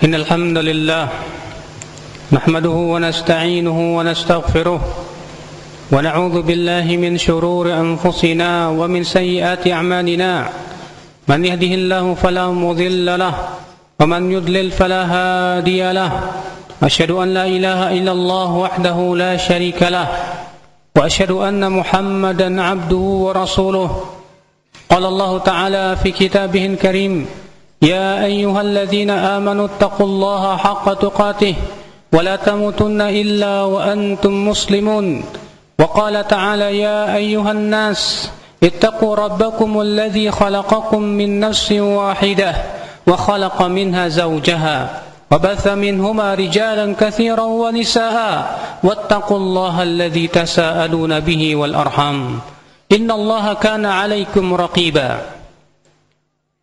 إن الحمد لله نحمده ونستعينه ونستغفره ونعوذ بالله من شرور أنفسنا ومن سيئات أعمالنا من يهده الله فلا مضل له ومن يضلل فلا هادي له أشهد أن لا إله إلا الله وحده لا شريك له وأشهد أن محمدا عبده ورسوله قال الله تعالى في كتابه الكريم يا أيها الذين آمنوا اتقوا الله حق تقاته ولا تموتن إلا وأنتم مسلمون وقال تعالى يا أيها الناس اتقوا ربكم الذي خلقكم من نفس واحدة وخلق منها زوجها وبث منهما رجالا كثيرا ونساء واتقوا الله الذي تساءلون به والأرحام إن الله كان عليكم رقيبا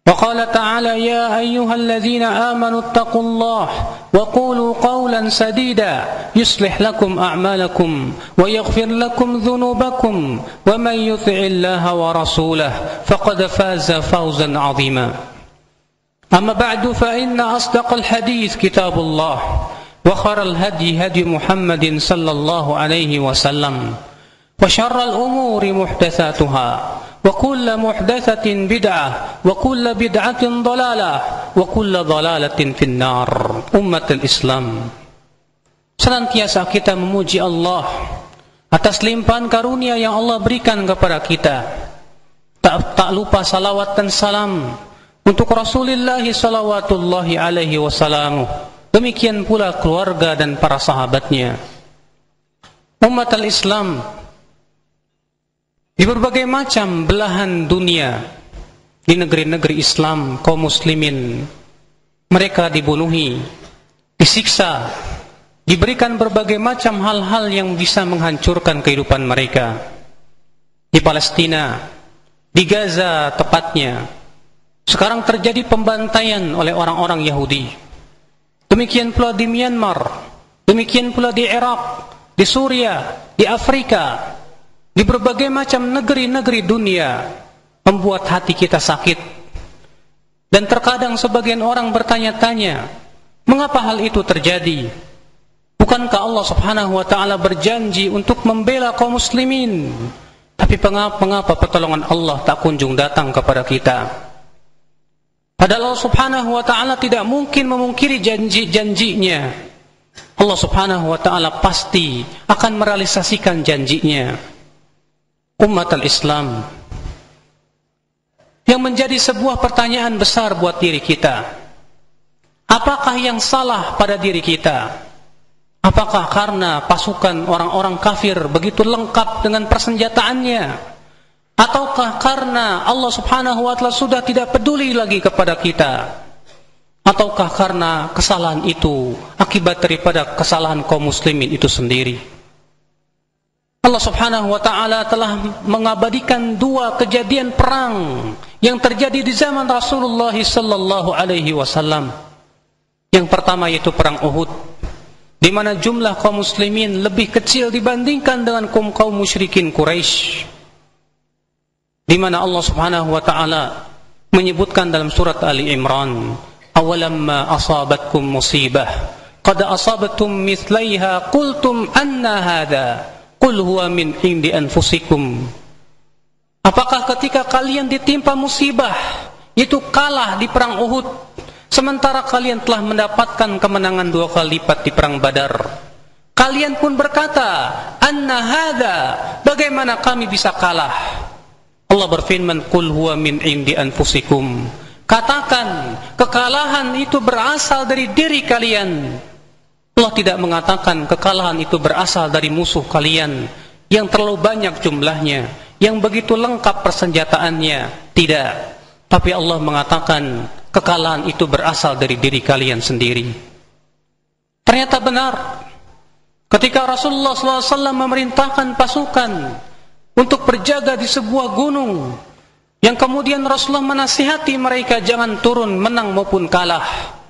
وقال تعالى يا أيها الذين آمنوا اتقوا الله وقولوا قولا سديدا يصلح لكم أعمالكم ويغفر لكم ذنوبكم ومن يطع الله ورسوله فقد فاز فوزا عظيما أما بعد فإن أصدق الحديث كتاب الله وخير الهدي هدي محمد صلى الله عليه وسلم وشر الأمور محدثاتها وكل محدثة بدعة وكل بدعة ضلالة وكل ضلالة في النار. Umat Islam, senantiasa kita memuji Allah atas limpahan karunia yang Allah berikan kepada kita. Tak lupa salawat dan salam untuk Rasulullah sallallahu alaihi wasallam. Demikian pula keluarga dan para sahabatnya. Umat Islam, di berbagai macam belahan dunia, di negeri-negeri Islam, kaum muslimin, mereka dibunuhi, disiksa, diberikan berbagai macam hal-hal yang bisa menghancurkan kehidupan mereka. Di Palestina, di Gaza tepatnya, sekarang terjadi pembantaian oleh orang-orang Yahudi. Demikian pula di Myanmar, demikian pula di Irak, di Suriah, di Afrika, di berbagai macam negeri-negeri dunia, membuat hati kita sakit. Dan terkadang sebagian orang bertanya-tanya, mengapa hal itu terjadi? Bukankah Allah subhanahu wa ta'ala berjanji untuk membela kaum muslimin? Tapi mengapa pertolongan Allah tak kunjung datang kepada kita? Padahal Allah subhanahu wa ta'ala tidak mungkin memungkiri janji-janjinya. Allah subhanahu wa ta'ala pasti akan merealisasikan janjinya. Umat Islam, yang menjadi sebuah pertanyaan besar buat diri kita, apakah yang salah pada diri kita? Apakah karena pasukan orang-orang kafir begitu lengkap dengan persenjataannya? Ataukah karena Allah subhanahu wa ta'ala sudah tidak peduli lagi kepada kita? Ataukah karena kesalahan itu akibat daripada kesalahan kaum muslimin itu sendiri? Allah subhanahu wa ta'ala telah mengabadikan dua kejadian perang yang terjadi di zaman Rasulullah sallallahu alaihi wasallam. Yang pertama yaitu perang Uhud, di mana jumlah kaum muslimin lebih kecil dibandingkan dengan kaum musyrikin Quraisy. Di mana Allah subhanahu wa ta'ala menyebutkan dalam surat Ali Imran, awalamma asabatkum musibah qad asabatum mithlaiha qultum anna hadha qul huwa min indi anfusikum. Apakah ketika kalian ditimpa musibah, yaitu kalah di perang Uhud, sementara kalian telah mendapatkan kemenangan 2 kali lipat di perang Badar, kalian pun berkata, anna hadha, bagaimana kami bisa kalah? Allah berfirman, qul huwa min indi anfusikum. Katakan, kekalahan itu berasal dari diri kalian. Allah tidak mengatakan kekalahan itu berasal dari musuh kalian yang terlalu banyak jumlahnya, yang begitu lengkap persenjataannya. Tidak. Tapi Allah mengatakan kekalahan itu berasal dari diri kalian sendiri. Ternyata benar. Ketika Rasulullah SAW memerintahkan pasukan untuk berjaga di sebuah gunung, yang kemudian Rasulullah menasihati mereka jangan turun menang maupun kalah.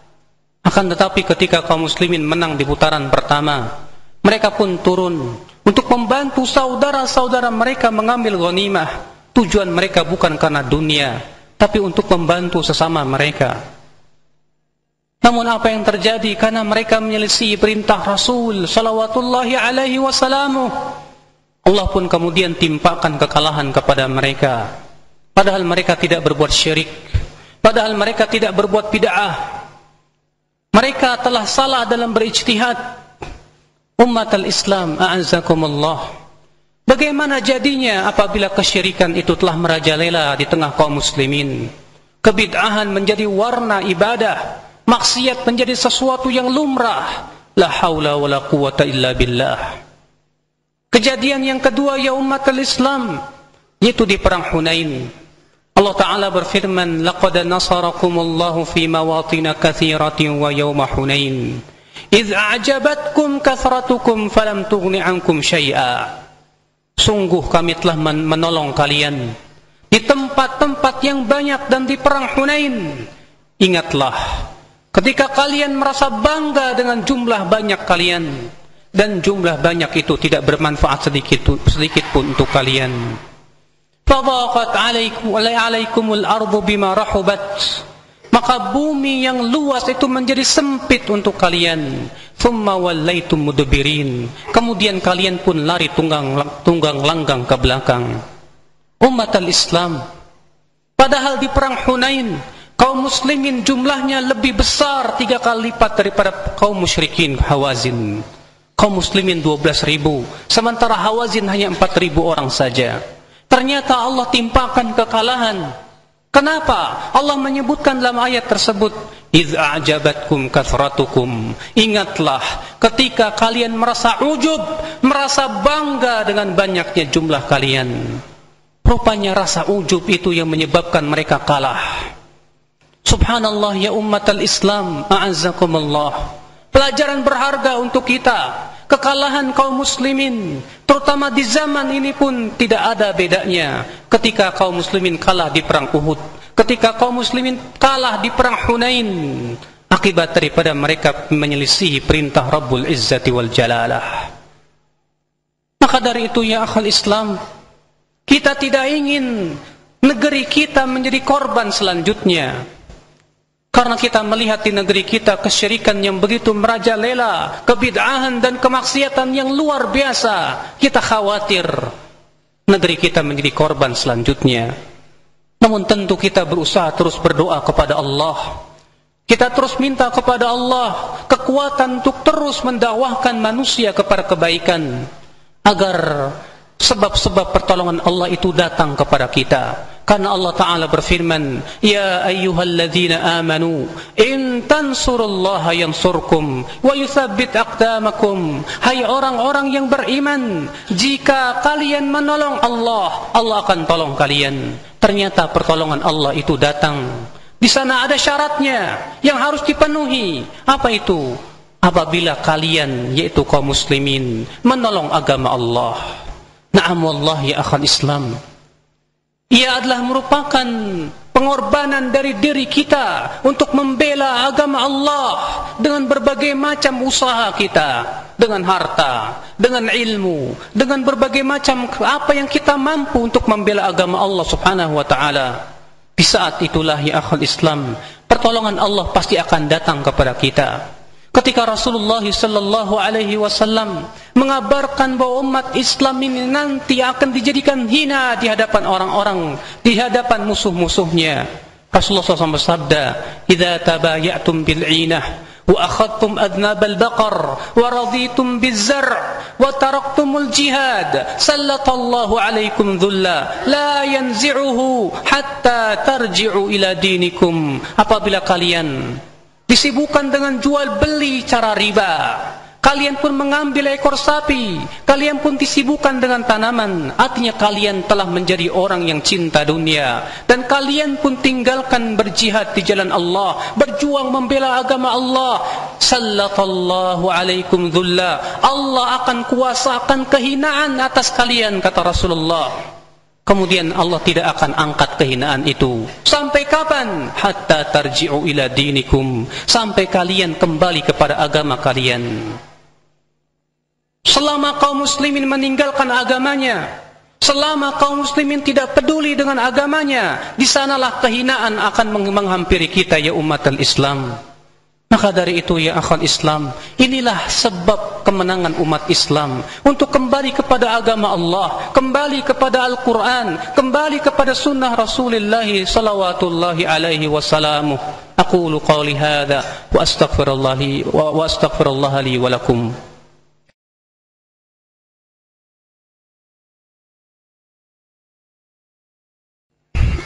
Akan tetapi ketika kaum muslimin menang di putaran pertama, mereka pun turun untuk membantu saudara-saudara mereka mengambil ghanimah. Tujuan mereka bukan karena dunia, tapi untuk membantu sesama mereka. Namun apa yang terjadi? Karena mereka menyelisih perintah Rasul salawatullahi alaihi wasallamu, Allah pun kemudian timpakan kekalahan kepada mereka. Padahal mereka tidak berbuat syirik, padahal mereka tidak berbuat bid'ah. Mereka telah salah dalam berijtihad. Umat al-Islam, a'azzakumullah, bagaimana jadinya apabila kesyirikan itu telah merajalela di tengah kaum muslimin? Kebid'ahan menjadi warna ibadah, maksiat menjadi sesuatu yang lumrah. La haula wa la quwata illa billah. Kejadian yang kedua ya umat al-Islam, yaitu di perang Hunain. Allah Ta'ala berfirman, laqad nasarakumullahu fi mawatin katsiratin wa yawma Hunain idz a'jabatkum kathratukum falam tughni ankum syai'a. Sungguh kami telah menolong kalian di tempat-tempat yang banyak dan di perang Hunain. Ingatlah ketika kalian merasa bangga dengan jumlah banyak kalian, dan jumlah banyak itu tidak bermanfaat sedikit pun untuk kalian. Fadaqat alaikumul ardu bima rahubat, maka bumi yang luas itu menjadi sempit untuk kalian. Thumma wallaitum mudbirin, kemudian kalian pun lari tunggang langgang ke belakang. Umat al-Islam, padahal di perang Hunain kaum muslimin jumlahnya lebih besar 3 kali lipat daripada kaum musyrikin Hawazin. Kaum muslimin 12.000, sementara Hawazin hanya 4.000 orang saja. Ternyata Allah timpakan kekalahan. Kenapa? Allah menyebutkan dalam ayat tersebut, idz a'jabatkum kathratukum. Ingatlah ketika kalian merasa ujub, merasa bangga dengan banyaknya jumlah kalian. Rupanya rasa ujub itu yang menyebabkan mereka kalah. Subhanallah ya ummat al-Islam, a'azzakumullah. Pelajaran berharga untuk kita. Kekalahan kaum muslimin, terutama di zaman ini pun tidak ada bedanya ketika kaum muslimin kalah di perang Uhud, ketika kaum muslimin kalah di perang Hunain, akibat daripada mereka menyelisihi perintah Rabbul Izzati wal Jalalah. Maka dari itu ya akhal Islam, kita tidak ingin negeri kita menjadi korban selanjutnya. Karena kita melihat di negeri kita kesyirikan yang begitu merajalela, kebid'ahan dan kemaksiatan yang luar biasa. Kita khawatir negeri kita menjadi korban selanjutnya. Namun tentu kita berusaha terus berdoa kepada Allah. Kita terus minta kepada Allah kekuatan untuk terus mendakwahkan manusia kepada kebaikan, agar sebab-sebab pertolongan Allah itu datang kepada kita. Karena Allah Ta'ala berfirman, ya ayyuhalladzina amanu in tansurullaha yansurkum wa yuthabbit aqdamakum. Hai orang-orang yang beriman, jika kalian menolong Allah, Allah akan tolong kalian. Ternyata pertolongan Allah itu datang. Di sana ada syaratnya yang harus dipenuhi. Apa itu? Apabila kalian, yaitu kaum muslimin, menolong agama Allah. Na'am wallahi ya akhal Islam, ia adalah merupakan pengorbanan dari diri kita untuk membela agama Allah dengan berbagai macam usaha kita, dengan harta, dengan ilmu, dengan berbagai macam apa yang kita mampu untuk membela agama Allah subhanahu wa ta'ala. Di saat itulah ya akhal Islam, pertolongan Allah pasti akan datang kepada kita. Ketika Rasulullah sallallahu alaihi wasallam mengabarkan bahwa umat Islam ini nanti akan dijadikan hina di hadapan orang-orang, di hadapan musuh-musuhnya, Rasulullah SAW bersabda, "Idza tabayatum bil 'inah wa akhadtum adnabal baqar wa raditum biz-zar' wa taraktumul jihad, sallatallahu alaikum dhulla la yanzi'uhu hatta tarji'u ila dinikum." Apabila kalian disibukkan dengan jual beli cara riba, kalian pun mengambil ekor sapi, kalian pun disibukkan dengan tanaman, artinya kalian telah menjadi orang yang cinta dunia, dan kalian pun tinggalkan berjihad di jalan Allah, berjuang membela agama Allah, sallatallahu alaikum dhulla, Allah akan kuasakan kehinaan atas kalian, kata Rasulullah. Kemudian Allah tidak akan angkat kehinaan itu. Sampai kapan? Hatta tarji'u ila dinikum, sampai kalian kembali kepada agama kalian. Selama kaum muslimin meninggalkan agamanya, selama kaum muslimin tidak peduli dengan agamanya, di sanalah kehinaan akan menghampiri kita ya umat al-Islam. Maka dari itu ya akhwal Islam, inilah sebab kemenangan umat Islam untuk kembali kepada agama Allah, kembali kepada Al-Quran, kembali kepada sunnah Rasulullah salawatullahi alaihi wasallam. Aqulu qawli hadha wa astaghfirullah li wa lakum.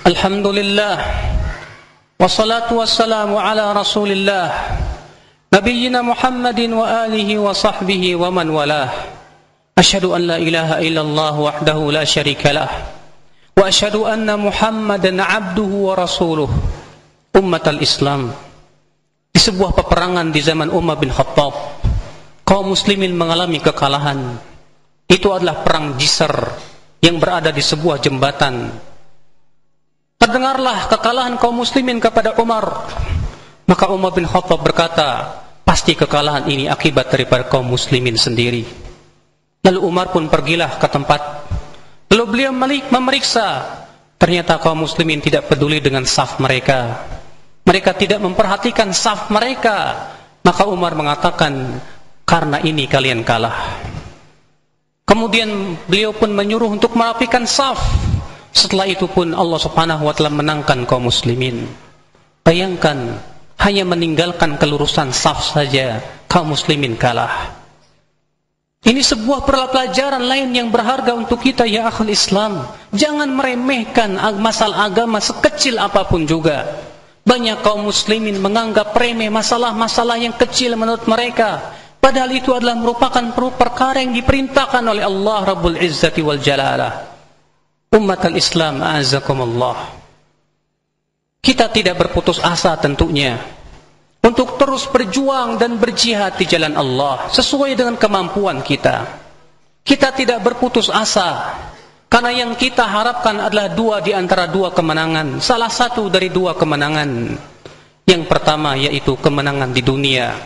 Alhamdulillah, wassalatu wassalamu ala Rasulillah Nabiyyina Muhammadin wa alihi wa sahbihi wa man walah. Asyhadu an la ilaha illallah wahdahu la syarika lah, wa asyhadu anna Muhammadan abduhu wa rasuluh. Ummatal Islam, di sebuah peperangan di zaman Umar bin Khattab, kaum muslimin mengalami kekalahan. Itu adalah perang Jisr yang berada di sebuah jembatan. Terdengarlah kekalahan kaum muslimin kepada Umar. Maka Umar bin Khattab berkata, pasti kekalahan ini akibat daripada kaum muslimin sendiri. Lalu Umar pun pergilah ke tempat. Lalu beliau memeriksa. Ternyata kaum muslimin tidak peduli dengan saf mereka. Mereka tidak memperhatikan saf mereka. Maka Umar mengatakan, karena ini kalian kalah. Kemudian beliau pun menyuruh untuk merapikan saf. Setelah itu pun Allah subhanahu wa ta'ala menangkan kaum muslimin. Bayangkan, hanya meninggalkan kelurusan saf saja kaum muslimin kalah. Ini sebuah pelajaran lain yang berharga untuk kita ya akhul Islam. Jangan meremehkan masalah agama sekecil apapun juga. Banyak kaum muslimin menganggap remeh masalah-masalah yang kecil menurut mereka, padahal itu adalah merupakan perkara yang diperintahkan oleh Allah Rabbul Izzati wal Jalalah. Umat al-Islam, a'azakumullah, kita tidak berputus asa tentunya untuk terus berjuang dan berjihad di jalan Allah sesuai dengan kemampuan kita. Kita tidak berputus asa karena yang kita harapkan adalah dua di antara dua kemenangan. Salah satu dari dua kemenangan. Yang pertama yaitu kemenangan di dunia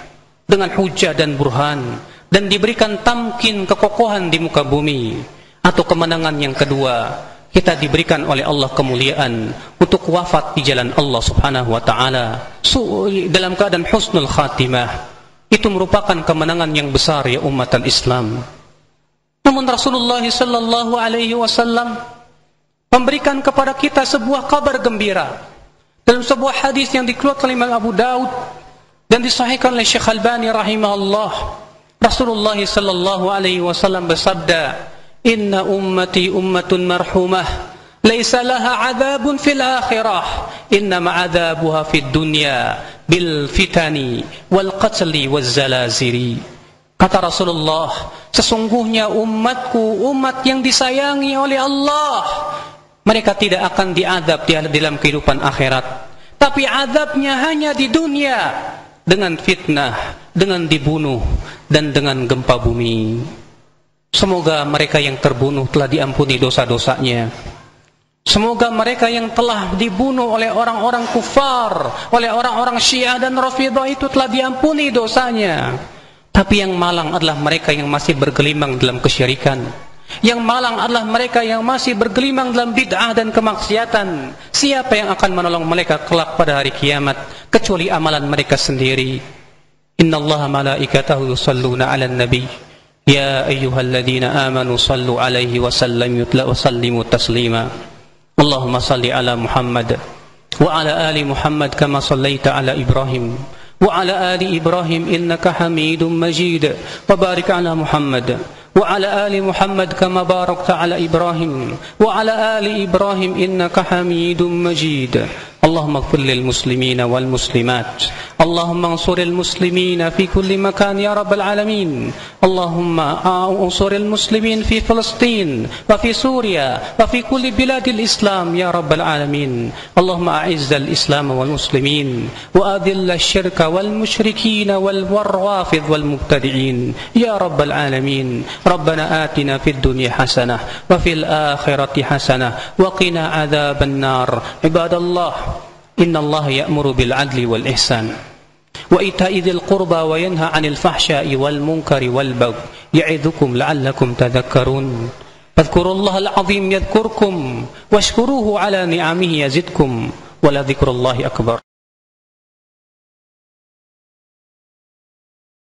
dengan hujah dan burhan dan diberikan tamkin kekokohan di muka bumi, atau kemenangan yang kedua, kita diberikan oleh Allah kemuliaan untuk wafat di jalan Allah subhanahu wa ta'ala dalam keadaan husnul khatimah. Itu merupakan kemenangan yang besar ya umat al-Islam. Namun Rasulullah sallallahu alaihi wasallam memberikan kepada kita sebuah kabar gembira dalam sebuah hadis yang dikeluarkan oleh Imam Abu Daud dan disahihkan oleh Syekh Albani rahimahullah. Rasulullah sallallahu alaihi wasallam bersabda, Inna ummati ummatun marhumah, laysa laha adabun fil akhirah, innama adabuha fid dunya bil fitani wal qatli wal zalaziri. Kata Rasulullah, sesungguhnya umatku umat yang disayangi oleh Allah. Mereka tidak akan diadab di dalam kehidupan akhirat, tapi adabnya hanya di dunia, dengan fitnah, dengan dibunuh, dan dengan gempa bumi. Semoga mereka yang terbunuh telah diampuni dosa-dosanya. Semoga mereka yang telah dibunuh oleh orang-orang kufar, oleh orang-orang Syiah dan Rafidhah itu telah diampuni dosanya. Tapi yang malang adalah mereka yang masih bergelimang dalam kesyirikan. Yang malang adalah mereka yang masih bergelimang dalam bid'ah dan kemaksiatan. Siapa yang akan menolong mereka kelak pada hari kiamat kecuali amalan mereka sendiri? Innallaha malaikatahu yusalluna 'alan nabi. Ya ayyuhalladzina amanu sallu 'alaihi wa sallimu taslima. Allahumma salli 'ala Muhammad wa 'ala ali Muhammad kama sallaita 'ala Ibrahim wa 'ala ali Ibrahim innaka Hamidum Majid. Wa barik 'ala Muhammad wa 'ala ali Muhammad kama barakta 'ala Ibrahim wa 'ala ali Ibrahim innaka Hamidum Majid. اللهم اغفر للمسلمين والمسلمات، اللهم انصر المسلمين في كل مكان يا رب العالمين، اللهم انصر المسلمين في فلسطين وفي سوريا وفي كل بلاد الإسلام يا رب العالمين، اللهم أعز الإسلام والمسلمين وأذل الشرك والمشركين والروافض والمبتدعين يا رب العالمين. ربنا آتنا في الدنيا حسنة وفي الآخرة حسنة وقنا عذاب النار. عباد الله، إن الله يأمر بالعدل والإحسان وإيتاء ذي القربى وينهى عن الفحشاء والمنكر والبغي يعظكم لعلكم تذكرون. فاذكروا الله العظيم يذكركم واشكروه على نعمه يزدكم ولذكر الله أكبر.